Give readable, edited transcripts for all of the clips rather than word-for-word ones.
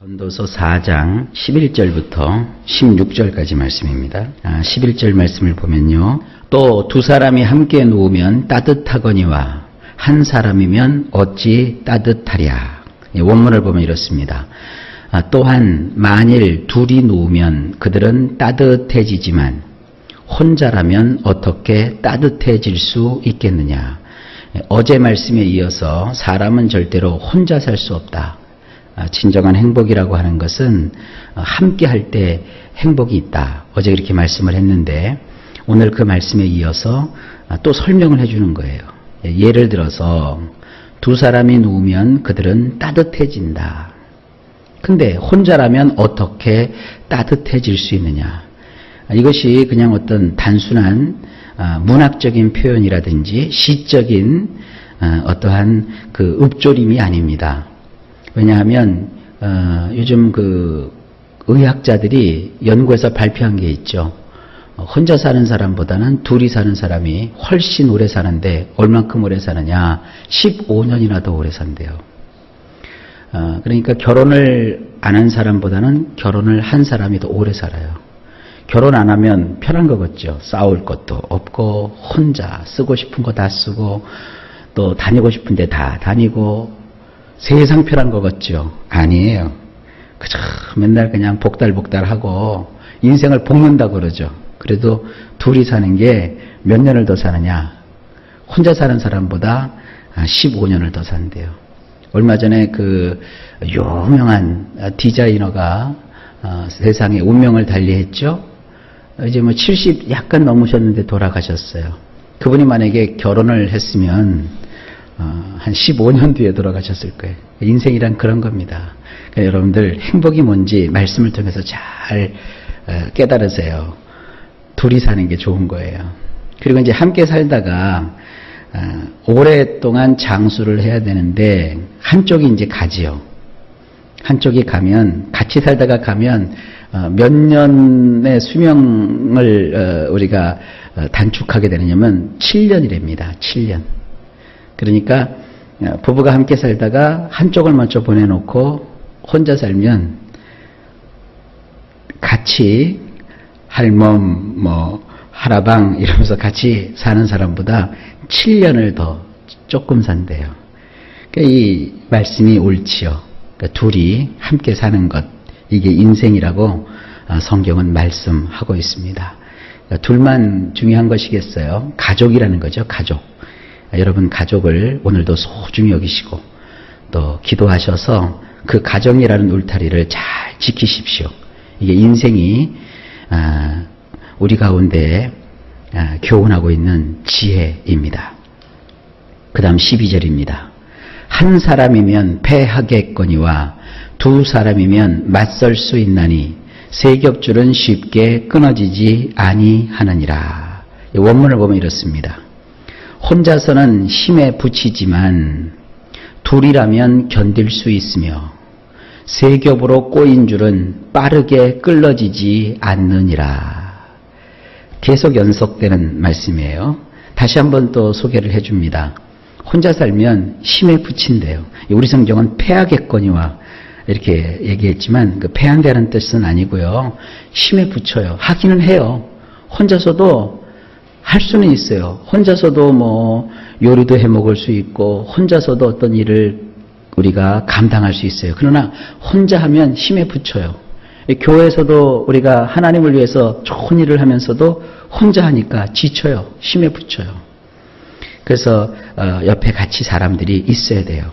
전도서 4장 11절부터 16절까지 말씀입니다. 11절 말씀을 보면요. 또 두 사람이 함께 누우면 따뜻하거니와 한 사람이면 어찌 따뜻하랴. 원문을 보면 이렇습니다. 또한 만일 둘이 누우면 그들은 따뜻해지지만 혼자라면 어떻게 따뜻해질 수 있겠느냐. 어제 말씀에 이어서 사람은 절대로 혼자 살 수 없다. 진정한 행복이라고 하는 것은 함께 할 때 행복이 있다. 어제 그렇게 말씀을 했는데 오늘 그 말씀에 이어서 또 설명을 해주는 거예요. 예를 들어서 두 사람이 누우면 그들은 따뜻해진다. 근데 혼자라면 어떻게 따뜻해질 수 있느냐. 이것이 그냥 어떤 단순한 문학적인 표현이라든지 시적인 어떠한 그 읊조림이 아닙니다. 왜냐하면 요즘 그 의학자들이 연구해서 발표한 게 있죠. 혼자 사는 사람보다는 둘이 사는 사람이 훨씬 오래 사는데 얼만큼 오래 사느냐. 15년이나 더 오래 산대요. 그러니까 결혼을 안 한 사람보다는 결혼을 한 사람이 더 오래 살아요. 결혼 안 하면 편한 거겠죠. 싸울 것도 없고 혼자 쓰고 싶은 거 다 쓰고 또 다니고 싶은데 다 다니고 세상 편한 거 같죠? 아니에요. 그저 맨날 그냥 복달복달하고 인생을 볶는다고 그러죠. 그래도 둘이 사는 게 몇 년을 더 사느냐? 혼자 사는 사람보다 15년을 더 산대요. 얼마 전에 그 유명한 디자이너가 세상에 운명을 달리했죠. 이제 뭐 70 약간 넘으셨는데 돌아가셨어요. 그분이 만약에 결혼을 했으면 한 15년 뒤에 돌아가셨을 거예요. 인생이란 그런 겁니다. 그러니까 여러분들 행복이 뭔지 말씀을 통해서 잘 깨달으세요. 둘이 사는 게 좋은 거예요. 그리고 이제 함께 살다가 오랫동안 장수를 해야 되는데 한쪽이 이제 가지요. 한쪽이 가면 같이 살다가 가면 몇 년의 수명을 우리가 단축하게 되느냐면 7년이랍니다. 7년. 그러니까 부부가 함께 살다가 한쪽을 먼저 보내놓고 혼자 살면 같이 할멈 하라방 이러면서 같이 사는 사람보다 7년을 더 조금 산대요. 그러니까 이 말씀이 옳지요. 그러니까 둘이 함께 사는 것, 이게 인생이라고 성경은 말씀하고 있습니다. 그러니까 둘만 중요한 것이겠어요. 가족이라는 거죠. 가족. 여러분 가족을 오늘도 소중히 여기시고 또 기도하셔서 그 가정이라는 울타리를 잘 지키십시오. 이게 인생이 우리 가운데 교훈하고 있는 지혜입니다. 그 다음 12절입니다. 한 사람이면 패하겠거니와 두 사람이면 맞설 수 있나니 세 겹줄은 쉽게 끊어지지 아니하느니라. 원문을 보면 이렇습니다. 혼자서는 힘에 부치지만 둘이라면 견딜 수 있으며 세 겹으로 꼬인 줄은 빠르게 끌어지지 않느니라. 계속 연속되는 말씀이에요. 다시 한번 또 소개를 해줍니다. 혼자 살면 힘에 부친대요. 우리 성경은 패하겠거니와 이렇게 얘기했지만 그 패한다는 뜻은 아니고요. 힘에 부쳐요. 하기는 해요. 혼자서도 할 수는 있어요. 혼자서도 뭐 요리도 해 먹을 수 있고 혼자서도 어떤 일을 우리가 감당할 수 있어요. 그러나 혼자 하면 힘에 부쳐요. 교회에서도 우리가 하나님을 위해서 좋은 일을 하면서도 혼자 하니까 지쳐요. 힘에 부쳐요. 그래서 옆에 같이 사람들이 있어야 돼요.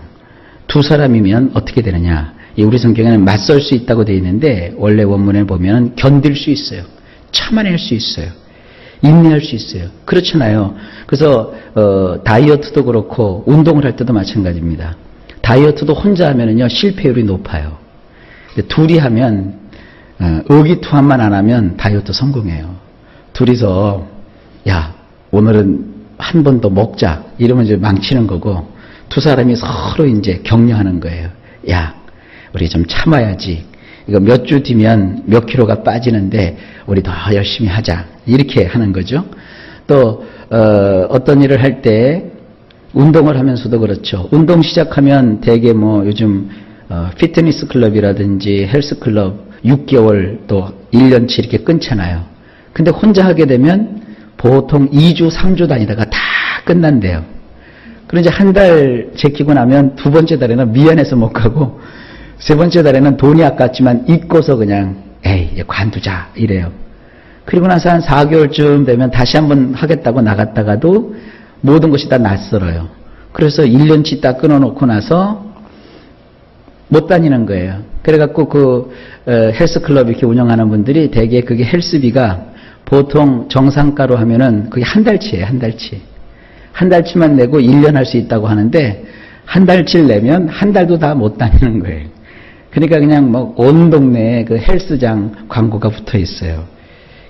두 사람이면 어떻게 되느냐. 우리 성경에는 맞설 수 있다고 되어 있는데 원래 원문에 보면 견딜 수 있어요. 참아낼 수 있어요. 인내할 수 있어요. 그렇잖아요. 그래서 다이어트도 그렇고 운동을 할 때도 마찬가지입니다. 다이어트도 혼자 하면은요 실패율이 높아요. 근데 둘이 하면 의기투합만 안 하면 다이어트 성공해요. 둘이서 야 오늘은 한 번 더 먹자 이러면 이제 망치는 거고 두 사람이 서로 이제 격려하는 거예요. 야 우리 좀 참아야지. 이거 몇 주 뒤면 몇 킬로가 빠지는데 우리 더 열심히 하자. 이렇게 하는 거죠. 또 어떤 일을 할 때 운동을 하면서도 그렇죠. 운동 시작하면 되게 뭐 요즘 피트니스 클럽이라든지 헬스 클럽 6개월 또 1년치 이렇게 끊잖아요. 근데 혼자 하게 되면 보통 2주, 3주 다니다가 다 끝난대요. 그런데 한 달 제끼고 나면 두 번째 달에는 미안해서 못 가고 세 번째 달에는 돈이 아깝지만 잊고서 그냥 에이 관두자 이래요. 그리고 나서 한 4개월쯤 되면 다시 한번 하겠다고 나갔다가도 모든 것이 다 낯설어요. 그래서 1년치 딱 끊어놓고 나서 못 다니는 거예요. 그래갖고 헬스클럽 이렇게 운영하는 분들이 대개 그게 헬스비가 보통 정상가로 하면은 그게 한 달치예요. 한 달치. 한 달치만 내고 1년 할 수 있다고 하는데 한 달치를 내면 한 달도 다 못 다니는 거예요. 그러니까 그냥 뭐 온 동네에 그 헬스장 광고가 붙어 있어요.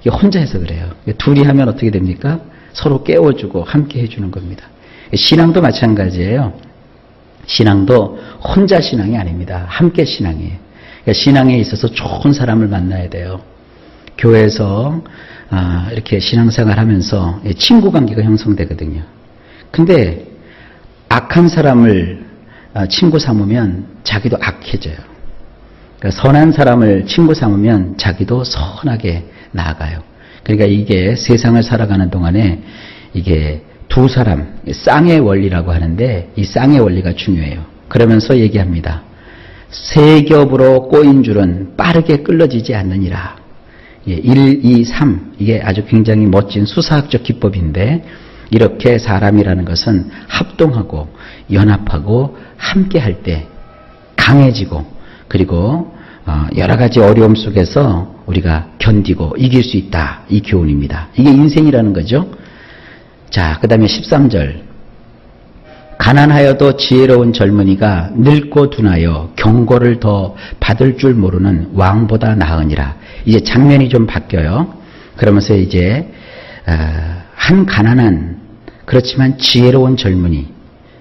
이게 혼자 해서 그래요. 둘이 하면 어떻게 됩니까? 서로 깨워주고 함께 해주는 겁니다. 신앙도 마찬가지예요. 신앙도 혼자 신앙이 아닙니다. 함께 신앙이에요. 그러니까 신앙에 있어서 좋은 사람을 만나야 돼요. 교회에서 이렇게 신앙생활 하면서 친구 관계가 형성되거든요. 근데 악한 사람을 친구 삼으면 자기도 악해져요. 그러니까 선한 사람을 친구 삼으면 자기도 선하게 나아가요. 그러니까 이게 세상을 살아가는 동안에 이게 두 사람, 쌍의 원리라고 하는데 이 쌍의 원리가 중요해요. 그러면서 얘기합니다. 세 겹으로 꼬인 줄은 빠르게 끌어지지 않느니라. 1, 2, 3 이게 아주 굉장히 멋진 수사학적 기법인데 이렇게 사람이라는 것은 합동하고 연합하고 함께 할 때 강해지고 그리고 여러 가지 어려움 속에서 우리가 견디고 이길 수 있다. 이 교훈입니다. 이게 인생이라는 거죠. 자, 그 다음에 13절. 가난하여도 지혜로운 젊은이가 늙고 둔하여 경고를 더 받을 줄 모르는 왕보다 나으니라. 이제 장면이 좀 바뀌어요. 그러면서 이제 한 가난한 그렇지만 지혜로운 젊은이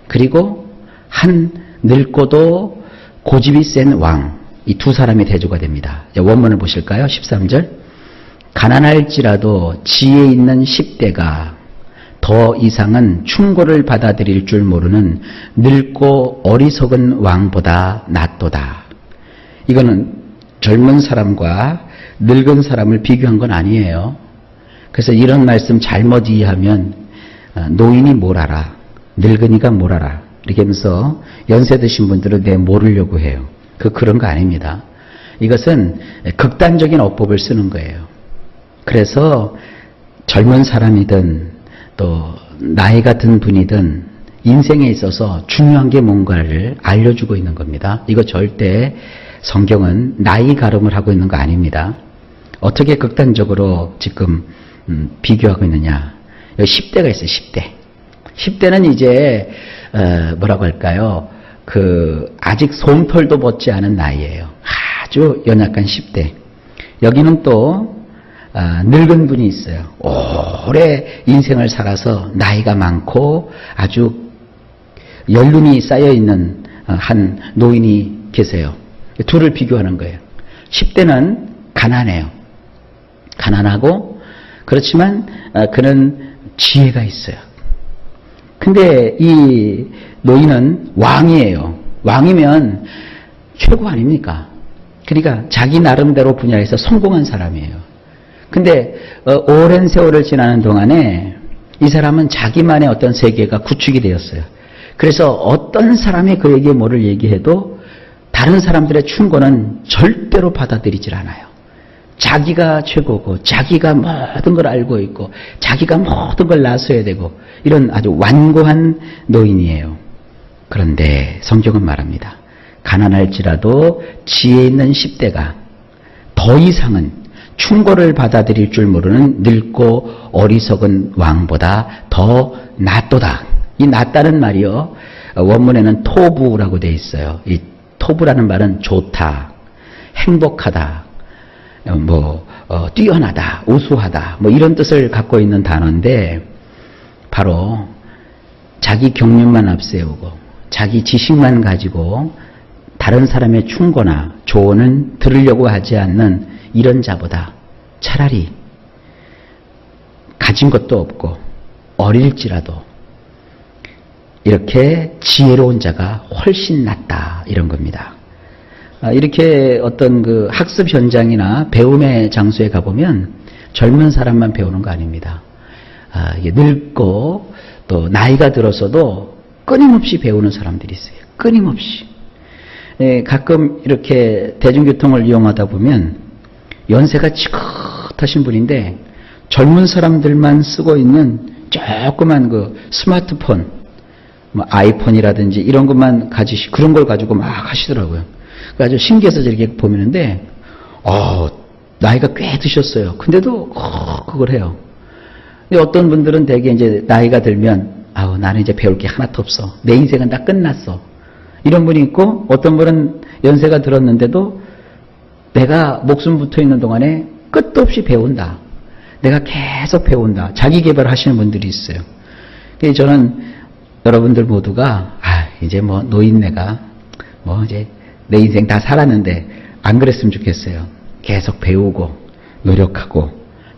그리고 한 늙고도 고집이 센 왕, 이 두 사람이 대조가 됩니다. 원문을 보실까요? 13절. 가난할지라도 지혜 있는 10대가 더 이상은 충고를 받아들일 줄 모르는 늙고 어리석은 왕보다 낫도다. 이거는 젊은 사람과 늙은 사람을 비교한 건 아니에요. 그래서 이런 말씀 잘못 이해하면 노인이 뭘 알아, 늙은이가 뭘 알아 이렇게 하면서 연세 드신 분들은 내 모르려고 해요. 그런 거 아닙니다. 이것은 극단적인 어법을 쓰는 거예요. 그래서 젊은 사람이든 또 나이 같은 분이든 인생에 있어서 중요한 게 뭔가를 알려주고 있는 겁니다. 이거 절대 성경은 나이 가름을 하고 있는 거 아닙니다. 어떻게 극단적으로 지금 비교하고 있느냐. 여기 10대가 있어요. 10대. 10대는 이제 뭐라고 할까요? 아직 솜털도 벗지 않은 나이예요. 아주 연약한 10대. 여기는 또 늙은 분이 있어요. 오래 인생을 살아서 나이가 많고 아주 연륜이 쌓여있는 한 노인이 계세요. 둘을 비교하는 거예요. 10대는 가난해요. 가난하고 그렇지만 그는 지혜가 있어요. 근데 이 노인은 왕이에요. 왕이면 최고 아닙니까? 그러니까 자기 나름대로 분야에서 성공한 사람이에요. 근데 오랜 세월을 지나는 동안에 이 사람은 자기만의 어떤 세계가 구축이 되었어요. 그래서 어떤 사람이 그에게 뭐를 얘기해도 다른 사람들의 충고는 절대로 받아들이질 않아요. 자기가 최고고 자기가 모든 걸 알고 있고 자기가 모든 걸 나서야 되고 이런 아주 완고한 노인이에요. 그런데 성경은 말합니다. 가난할지라도 지혜 있는 10대가 더 이상은 충고를 받아들일 줄 모르는 늙고 어리석은 왕보다 더 낫도다. 이 낫다는 말이요. 원문에는 토부라고 되어 있어요. 이 토부라는 말은 좋다, 행복하다, 뛰어나다, 우수하다, 이런 뜻을 갖고 있는 단어인데 바로 자기 경륜만 앞세우고 자기 지식만 가지고 다른 사람의 충고나 조언은 들으려고 하지 않는 이런 자보다 차라리 가진 것도 없고 어릴지라도 이렇게 지혜로운 자가 훨씬 낫다 이런 겁니다. 이렇게 어떤 그 학습 현장이나 배움의 장소에 가보면 젊은 사람만 배우는 거 아닙니다. 이게 늙고 또 나이가 들어서도 끊임없이 배우는 사람들이 있어요. 끊임없이. 가끔 이렇게 대중교통을 이용하다 보면 연세가 지긋하신 분인데 젊은 사람들만 쓰고 있는 조그만 그 스마트폰, 뭐 아이폰이라든지 이런 것만 가지시, 그런 걸 가지고 막 하시더라고요. 아주 신기해서 이렇게 보미는데, 나이가 꽤 드셨어요. 근데도 그걸 해요. 근데 어떤 분들은 되게 이제 나이가 들면, 나는 이제 배울 게 하나도 없어. 내 인생은 다 끝났어. 이런 분이 있고, 어떤 분은 연세가 들었는데도 내가 목숨 붙어 있는 동안에 끝도 없이 배운다. 내가 계속 배운다. 자기 개발 하시는 분들이 있어요. 그래서 저는 여러분들 모두가, 이제 뭐 노인네가 뭐 이제 내 인생 다 살았는데 안 그랬으면 좋겠어요. 계속 배우고 노력하고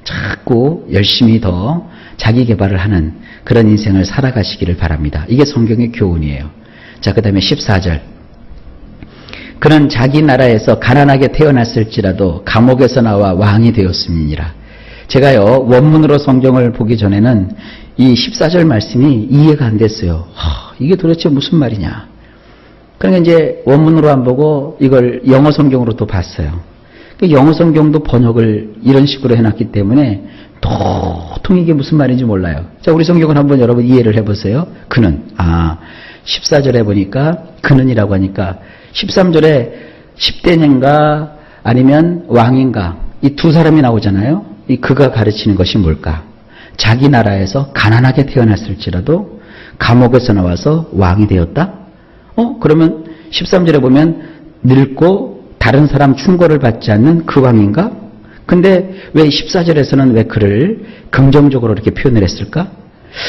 자꾸 열심히 더 자기 개발을 하는 그런 인생을 살아가시기를 바랍니다. 이게 성경의 교훈이에요. 자, 그 다음에 14절. 그는 자기 나라에서 가난하게 태어났을지라도 감옥에서 나와 왕이 되었음이니라. 제가요, 원문으로 성경을 보기 전에는 이 14절 말씀이 이해가 안 됐어요. 이게 도대체 무슨 말이냐. 그러니까 이제 원문으로 안 보고 이걸 영어 성경으로 또 봤어요. 영어 성경도 번역을 이런 식으로 해놨기 때문에 도통 이게 무슨 말인지 몰라요. 자, 우리 성경을 한번 여러분 이해를 해보세요. 그는, 14절에 보니까 그는이라고 하니까 13절에 10대인가 아니면 왕인가 이 두 사람이 나오잖아요. 이 그가 가르치는 것이 뭘까? 자기 나라에서 가난하게 태어났을지라도 감옥에서 나와서 왕이 되었다? 그러면 13절에 보면 늙고 다른 사람 충고를 받지 않는 그 왕인가? 근데 왜 14절에서는 왜 그를 긍정적으로 이렇게 표현을 했을까?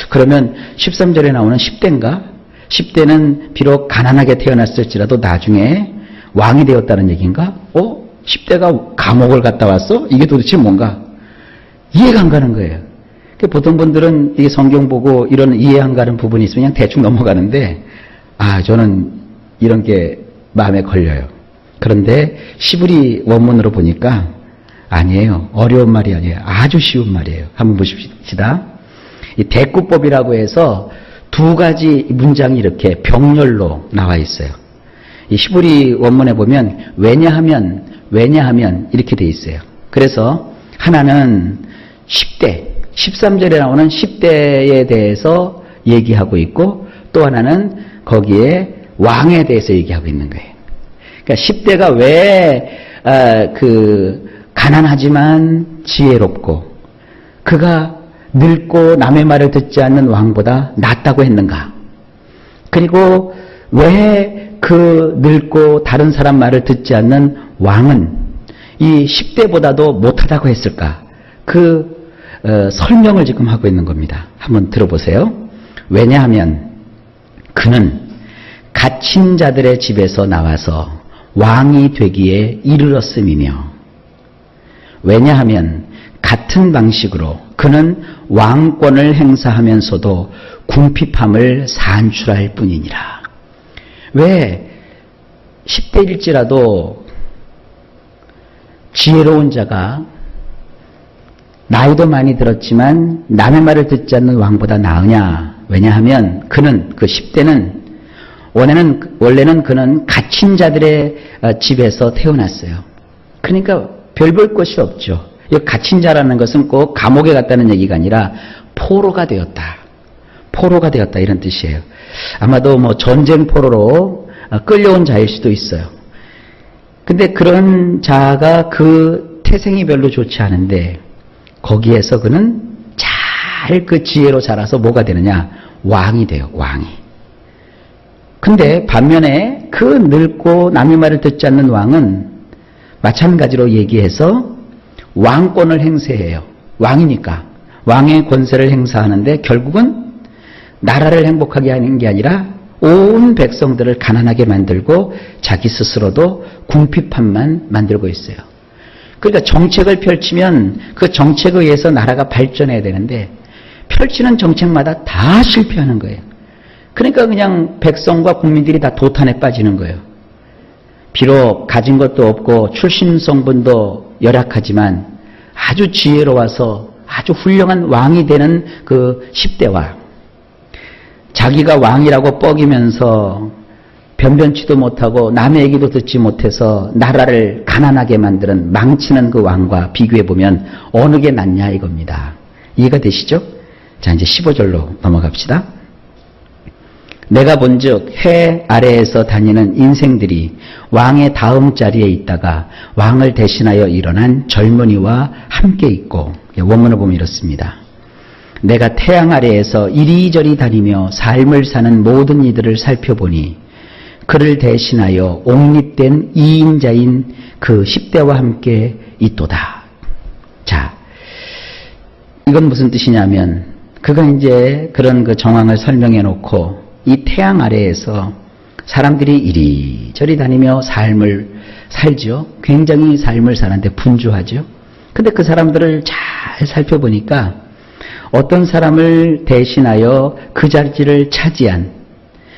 그러면 13절에 나오는 10대인가? 10대는 비록 가난하게 태어났을지라도 나중에 왕이 되었다는 얘기인가? 10대가 감옥을 갔다 왔어? 이게 도대체 뭔가? 이해가 안 가는 거예요. 보통 분들은 이 성경 보고 이런 이해 안 가는 부분이 있으면 그냥 대충 넘어가는데, 저는 이런 게 마음에 걸려요. 그런데 시브리 원문으로 보니까 아니에요. 어려운 말이 아니에요. 아주 쉬운 말이에요. 한번 보십시다. 이 대꾸법이라고 해서 두 가지 문장이 이렇게 병렬로 나와 있어요. 이 시브리 원문에 보면 왜냐하면 이렇게 돼 있어요. 그래서 하나는 10대, 13절에 나오는 10대에 대해서 얘기하고 있고 또 하나는 거기에 왕에 대해서 얘기하고 있는 거예요. 그러니까 10대가 왜 가난하지만 지혜롭고 그가 늙고 남의 말을 듣지 않는 왕보다 낫다고 했는가? 그리고 왜 그 늙고 다른 사람 말을 듣지 않는 왕은 이 10대보다도 못하다고 했을까? 설명을 지금 하고 있는 겁니다. 한번 들어보세요. 왜냐하면 그는 갇힌 자들의 집에서 나와서 왕이 되기에 이르렀음이며, 왜냐하면 같은 방식으로 그는 왕권을 행사하면서도 궁핍함을 산출할 뿐이니라. 왜 10대일지라도 지혜로운 자가 나이도 많이 들었지만 남의 말을 듣지 않는 왕보다 나으냐? 왜냐하면 그는, 그 10대는 원래는 그는 갇힌 자들의 집에서 태어났어요. 그러니까 별 볼 것이 없죠. 이 갇힌 자라는 것은 꼭 감옥에 갔다는 얘기가 아니라 포로가 되었다. 포로가 되었다 이런 뜻이에요. 아마도 뭐 전쟁 포로로 끌려온 자일 수도 있어요. 근데 그런 자가 그 태생이 별로 좋지 않은데 거기에서 그는 잘 그 지혜로 자라서 뭐가 되느냐? 왕이 돼요. 왕이. 근데 반면에 그 늙고 남의 말을 듣지 않는 왕은 마찬가지로 얘기해서 왕권을 행사해요. 왕이니까. 왕의 권세를 행사하는데 결국은 나라를 행복하게 하는 게 아니라 온 백성들을 가난하게 만들고 자기 스스로도 궁핍함만 만들고 있어요. 그러니까 정책을 펼치면 그 정책에 의해서 나라가 발전해야 되는데 펼치는 정책마다 다 실패하는 거예요. 그러니까 그냥 백성과 국민들이 다 도탄에 빠지는 거예요. 비록 가진 것도 없고 출신 성분도 열악하지만 아주 지혜로워서 아주 훌륭한 왕이 되는 그 10대와 자기가 왕이라고 뻐기면서 변변치도 못하고 남의 얘기도 듣지 못해서 나라를 가난하게 만드는 망치는 그 왕과 비교해보면 어느 게 낫냐 이겁니다. 이해가 되시죠? 자, 이제 15절로 넘어갑시다. 내가 본즉 해 아래에서 다니는 인생들이 왕의 다음 자리에 있다가 왕을 대신하여 일어난 젊은이와 함께 있고, 원문을 보면 이렇습니다. 내가 태양 아래에서 이리저리 다니며 삶을 사는 모든 이들을 살펴보니 그를 대신하여 옹립된 2인자인 그 10대와 함께 있도다. 자, 이건 무슨 뜻이냐면 그가 이제 그런 그 정황을 설명해 놓고 이 태양 아래에서 사람들이 이리저리 다니며 삶을 살죠. 굉장히 삶을 사는데 분주하죠. 근데 그 사람들을 잘 살펴보니까 어떤 사람을 대신하여 그 자리를 차지한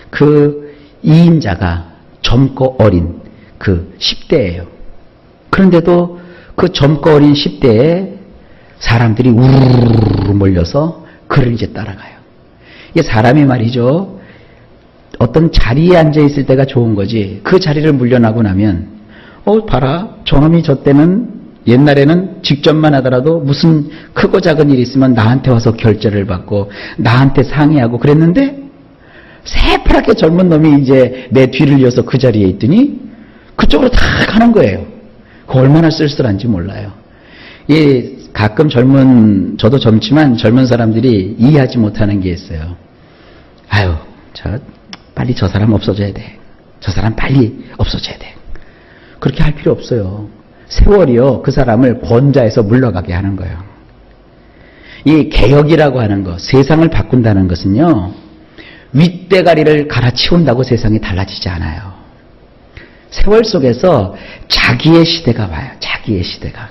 그 2인자가 젊고 어린 그 10대예요. 그런데도 그 젊고 어린 10대에 사람들이 우르르 몰려서 그를 이제 따라가요. 이게 사람이 말이죠. 어떤 자리에 앉아있을 때가 좋은 거지 그 자리를 물려나고 나면 봐라 저놈이 저 때는 옛날에는 직접만 하더라도 무슨 크고 작은 일이 있으면 나한테 와서 결제를 받고 나한테 상의하고 그랬는데 새파랗게 젊은 놈이 이제 내 뒤를 이어서 그 자리에 있더니 그쪽으로 다 가는 거예요. 그 얼마나 쓸쓸한지 몰라요. 예, 가끔 저도 젊지만 젊은 사람들이 이해하지 못하는 게 있어요. 아유, 빨리 저 사람 없어져야 돼. 저 사람 빨리 없어져야 돼. 그렇게 할 필요 없어요. 세월이요, 그 사람을 권자에서 물러가게 하는 거예요. 이 개혁이라고 하는 거, 세상을 바꾼다는 것은요, 윗대가리를 갈아치운다고 세상이 달라지지 않아요. 세월 속에서 자기의 시대가 와요. 자기의 시대가.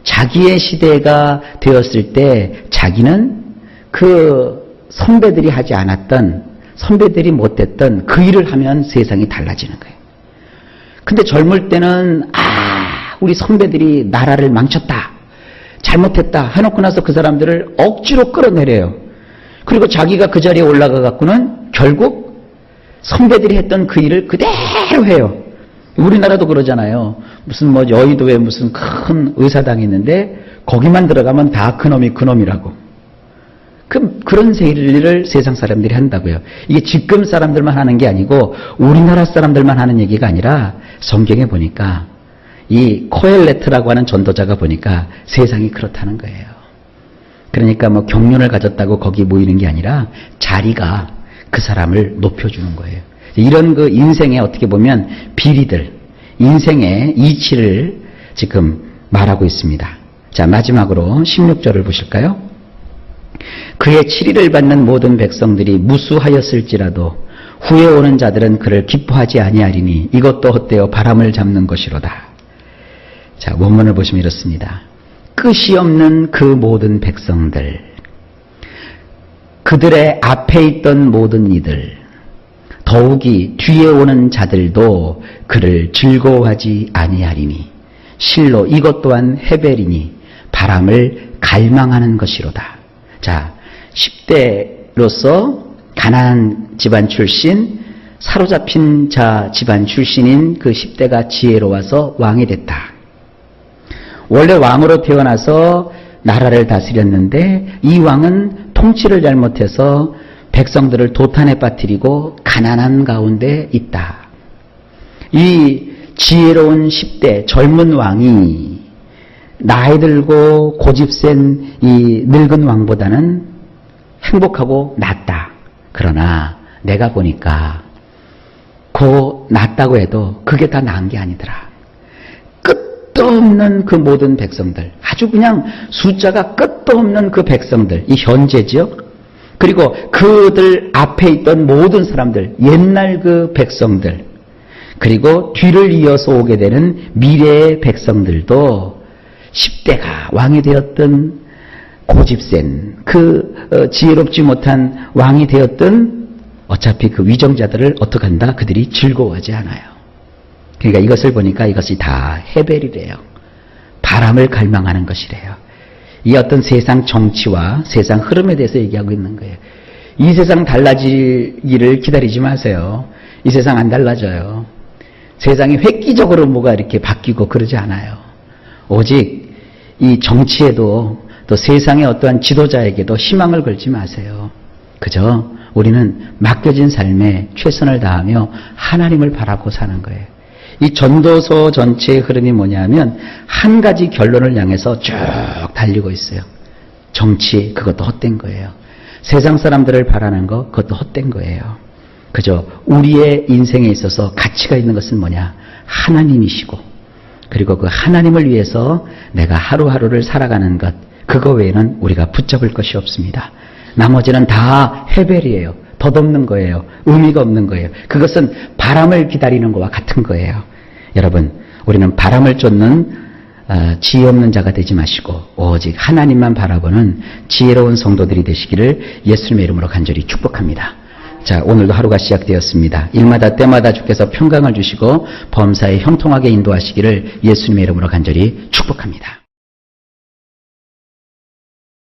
자기의 시대가 되었을 때 자기는 그 선배들이 하지 않았던, 선배들이 못했던 그 일을 하면 세상이 달라지는 거예요. 근데 젊을 때는 우리 선배들이 나라를 망쳤다, 잘못했다 해놓고 나서 그 사람들을 억지로 끌어내려요. 그리고 자기가 그 자리에 올라가 갖고는 결국 선배들이 했던 그 일을 그대로 해요. 우리나라도 그러잖아요. 무슨 여의도에 무슨 큰 의사당이 있는데 거기만 들어가면 다 그놈이 그놈이라고. 그런 일을 세상 사람들이 한다고요. 이게 지금 사람들만 하는 게 아니고 우리나라 사람들만 하는 얘기가 아니라 성경에 보니까 이 코엘레트라고 하는 전도자가 보니까 세상이 그렇다는 거예요. 그러니까 경륜을 가졌다고 거기 모이는 게 아니라 자리가 그 사람을 높여주는 거예요. 이런 그 인생의 어떻게 보면 비리들, 인생의 이치를 지금 말하고 있습니다. 자, 마지막으로 16절을 보실까요? 그의 치리를 받는 모든 백성들이 무수하였을지라도 후에 오는 자들은 그를 기뻐하지 아니하리니 이것도 헛되어 바람을 잡는 것이로다. 자, 원문을 보시면 이렇습니다. 끝이 없는 그 모든 백성들, 그들의 앞에 있던 모든 이들, 더욱이 뒤에 오는 자들도 그를 즐거워하지 아니하리니 실로 이것 또한 헤벨이니 바람을 갈망하는 것이로다. 자, 10대로서 가난한 집안 출신, 사로잡힌 자 집안 출신인 그 10대가 지혜로워서 왕이 됐다. 원래 왕으로 태어나서 나라를 다스렸는데 이 왕은 통치를 잘못해서 백성들을 도탄에 빠뜨리고 가난한 가운데 있다. 이 지혜로운 10대 젊은 왕이 나이 들고 고집센 이 늙은 왕보다는 행복하고 낫다. 그러나 내가 보니까 낫다고 해도 그게 다 나은 게 아니더라. 끝도 없는 그 모든 백성들, 아주 그냥 숫자가 끝도 없는 그 백성들, 이 현재죠. 그리고 그들 앞에 있던 모든 사람들, 옛날 그 백성들, 그리고 뒤를 이어서 오게 되는 미래의 백성들도 10대가 왕이 되었던 고집센 그 지혜롭지 못한 왕이 되었던 어차피 그 위정자들을 어떻게 한다? 그들이 즐거워하지 않아요. 그러니까 이것을 보니까 이것이 다 헤벨이래요. 바람을 갈망하는 것이래요. 이 어떤 세상 정치와 세상 흐름에 대해서 얘기하고 있는 거예요. 이 세상 달라지기를 기다리지 마세요. 이 세상 안 달라져요. 세상이 획기적으로 뭐가 이렇게 바뀌고 그러지 않아요. 오직 이 정치에도 또 세상의 어떠한 지도자에게도 희망을 걸지 마세요. 그저 우리는 맡겨진 삶에 최선을 다하며 하나님을 바라고 사는 거예요. 이 전도서 전체의 흐름이 뭐냐면 한 가지 결론을 향해서 쭉 달리고 있어요. 정치, 그것도 헛된 거예요. 세상 사람들을 바라는 거, 그것도 헛된 거예요. 그저 우리의 인생에 있어서 가치가 있는 것은 뭐냐? 하나님이시고, 그리고 그 하나님을 위해서 내가 하루하루를 살아가는 것, 그거 외에는 우리가 붙잡을 것이 없습니다. 나머지는 다 헤벨이에요. 덧없는 거예요. 의미가 없는 거예요. 그것은 바람을 기다리는 것과 같은 거예요. 여러분, 우리는 바람을 쫓는 지혜 없는 자가 되지 마시고 오직 하나님만 바라보는 지혜로운 성도들이 되시기를 예수님의 이름으로 간절히 축복합니다. 자, 오늘도 하루가 시작되었습니다. 일마다 때마다 주께서 평강을 주시고 범사에 형통하게 인도하시기를 예수님의 이름으로 간절히 축복합니다.